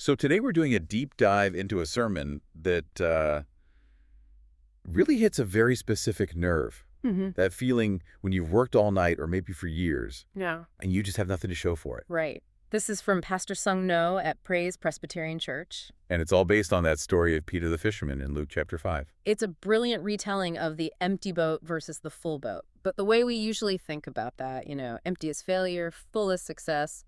So today we're doing a deep dive into a sermon that really hits a very specific nerve. That feeling when you've worked all night or maybe for years. Yeah. And you just have nothing to show for it. Right. This is from Pastor Sung No at Praise Presbyterian Church. And it's all based on that story of Peter the fisherman in Luke chapter 5. It's a brilliant retelling of the empty boat versus the full boat. But the way we usually think about that, empty is failure, full is success,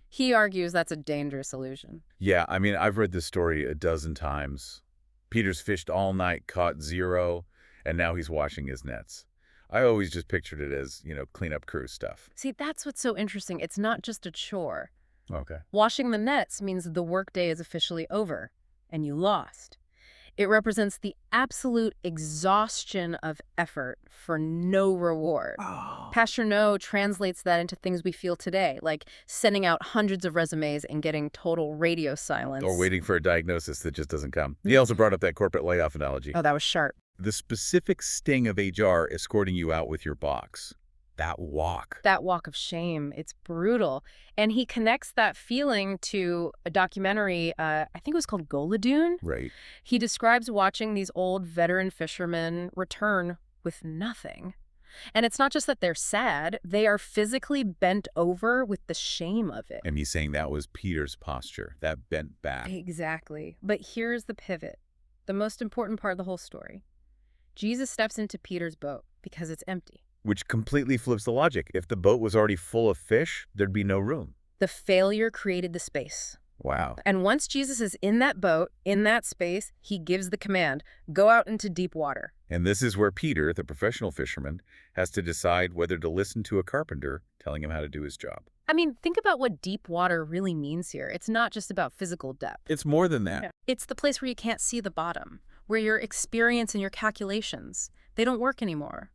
he argues that's a dangerous illusion. Yeah, I mean, I've read this story a dozen times. Peter's fished all night, caught zero, and now he's washing his nets. I always just pictured it as, cleanup crew stuff. See, that's what's so interesting. It's not just a chore. Okay. Washing the nets means the workday is officially over, and you lost. It represents the absolute exhaustion of effort for no reward. Oh. Pastor No translates that into things we feel today, like sending out hundreds of resumes and getting total radio silence. Or waiting for a diagnosis that just doesn't come. He also brought up that corporate layoff analogy. Oh, that was sharp. The specific sting of HR escorting you out with your box. That walk. That walk of shame. It's brutal. And he connects that feeling to a documentary, I think it was called Goladoon. Right. He describes watching these old veteran fishermen return with nothing. And it's not just that they're sad, they are physically bent over with the shame of it. And he's saying that was Peter's posture, that bent back. Exactly. But here's the pivot, the most important part of the whole story. Jesus steps into Peter's boat because it's empty. Which completely flips the logic. If the boat was already full of fish, there'd be no room. The failure created the space. Wow. And once Jesus is in that boat, in that space, he gives the command, go out into deep water. And this is where Peter, the professional fisherman, has to decide whether to listen to a carpenter telling him how to do his job. I mean, think about what deep water really means here. It's not just about physical depth. It's more than that. Yeah. It's the place where you can't see the bottom, where your experience and your calculations, they don't work anymore.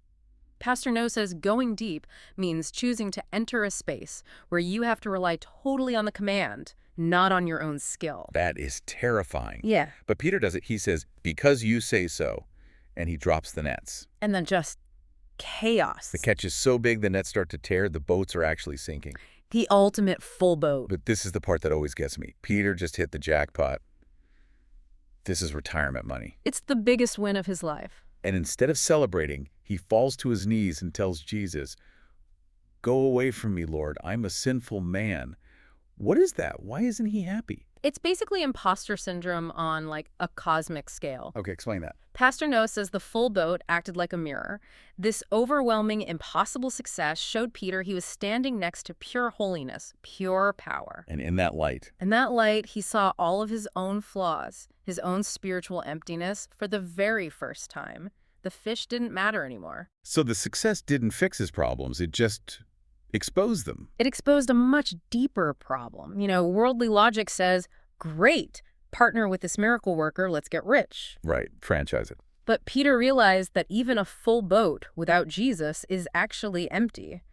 Pastor No says going deep means choosing to enter a space where you have to rely totally on the command, not on your own skill. That is terrifying. Yeah. But Peter does it. He says, because you say so, and he drops the nets. And then just chaos. The catch is so big the nets start to tear, the boats are actually sinking. The ultimate full boat. But this is the part that always gets me. Peter just hit the jackpot. This is retirement money. It's the biggest win of his life. And instead of celebrating, he falls to his knees and tells Jesus, go away from me, Lord. I'm a sinful man. What is that? Why isn't he happy? It's basically imposter syndrome on a cosmic scale. Okay, explain that. Pastor No says the full boat acted like a mirror. This overwhelming, impossible success showed Peter he was standing next to pure holiness, pure power. And in that light. In that light, he saw all of his own flaws, his own spiritual emptiness for the very first time. The fish didn't matter anymore. So the success didn't fix his problems. It just exposed them. It exposed a much deeper problem. Worldly logic says, great, partner with this miracle worker, let's get rich. Right, franchise it. But Peter realized that even a full boat without Jesus is actually empty.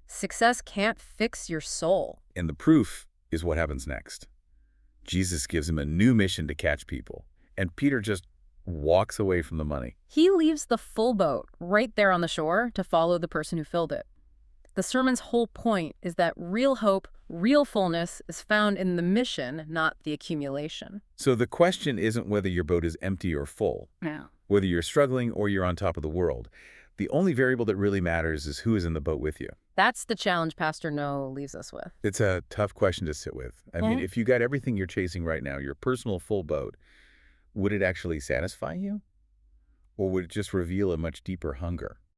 Success can't fix your soul. And the proof is what happens next. Jesus gives him a new mission to catch people. And Peter just walks away from the money. He leaves the full boat right there on the shore to follow the person who filled it. The sermon's whole point is that real hope, real fullness is found in the mission, not the accumulation. So the question isn't whether your boat is empty or full. No. Whether you're struggling or you're on top of the world. The only variable that really matters is who is in the boat with you. That's the challenge Pastor No leaves us with. It's a tough question to sit with. I mean, if you got everything you're chasing right now, your personal full boat, would it actually satisfy you? Or would it just reveal a much deeper hunger?